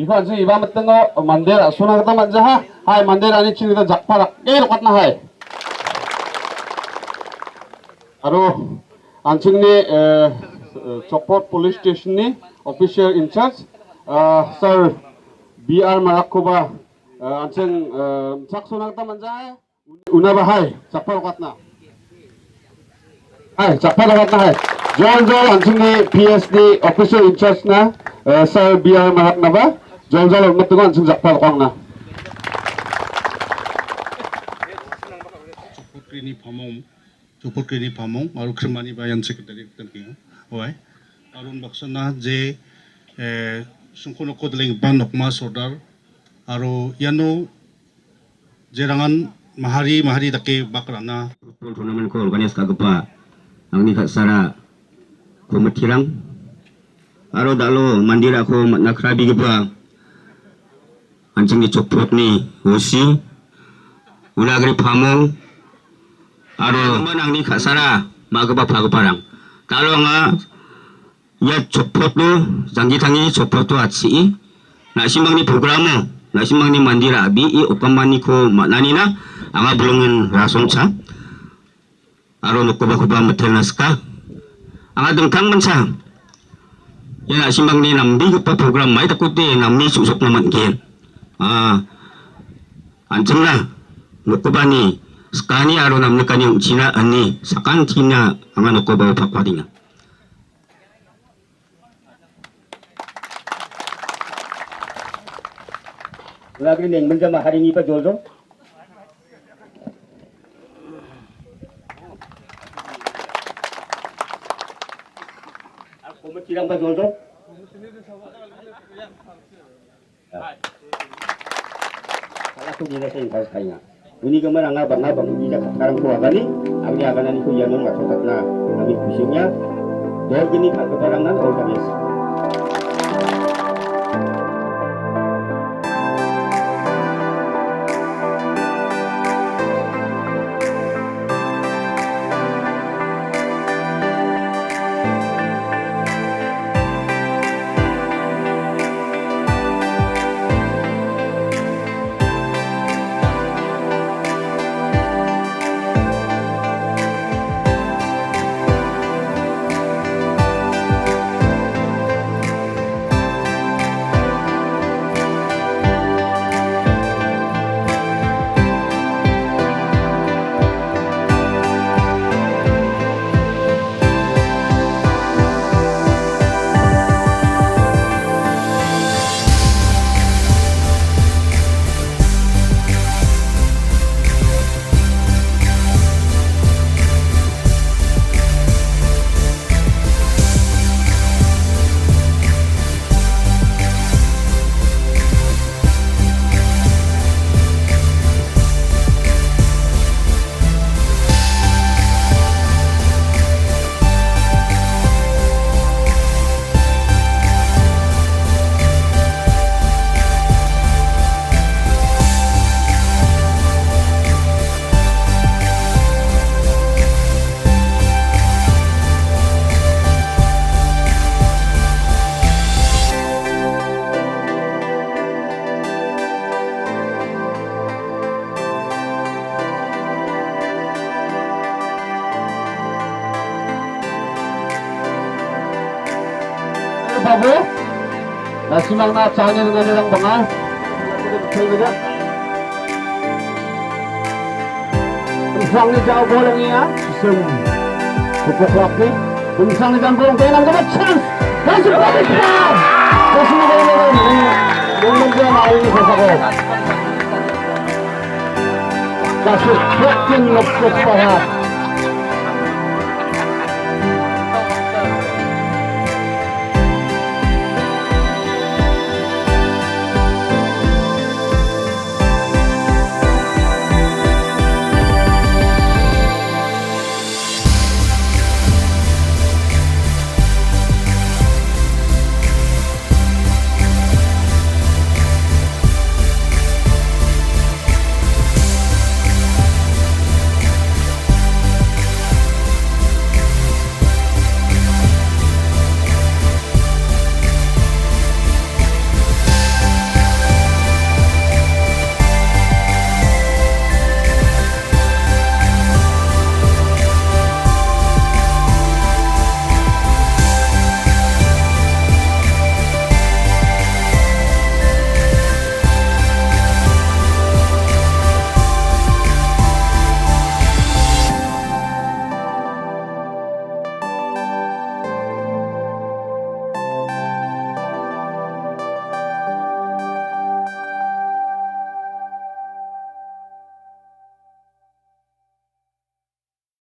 Ivan sih Ivan metenggo mandera sunang kata manjaha hai mandera ni cini kita jakparak lokatna hai aduh anjing ni Chokpot police station ni official in charge Sir BR Marakoba anjing sak sunang kata manjaha una bahai jakpar lokatna hai jakpar lokatna hai John anjing ni PSD official in charge na Sir BR Maraknaba Jol-jol metungan sing jakpal kwangna. Chokpot kini pamong, aru Cerermony bayan sekretari terkini. Oi, arun baksana je sungkono kodling ban nokma sodar, aru yano jerangan mahari take bakrana. Turnamen ko organis kagapa, ang ni katsara kumatirang, aru dalo mandira ko nakrabi gapa. Anjing di Chokpot ni Wosi ulah gari pamong aro manang ni kasara magaba paguparang talo nga ya Chokpot no janji tangi Chokpot to atsi na simbang ni programo na simbang ni mandira abi I upamani ko manani na anga bulungin rasongcha aro nukuba metel naska anga dengkang mensa ya na simbang ni nambi pa program mai takuti namni susok naman gen anjenglah nukubani sekani aro namni kanyang Cina ani sakan Cina anga nukuba pakwadinga lagi NENGMINJA Mahari ni pa jojo aku metirang pa jojo aku nila sa inkas kaya. Uni gamar anga bang bisa sekarang keluarga ni, agni aganan itu yanon nggak sokat na, kami kusinya, dor gini kat kebarangan organis. Babu, nasimang na tsanya ng nilang bangal. Isang ni jauh bolong niya, CHISIM. Pupuk ni, isang ni jauh bolong tayo dapat chance. Masuk balik na! Kasi na kayo yung nandiyan maawin sa sakot. Kasi 15 lagpas pa ha.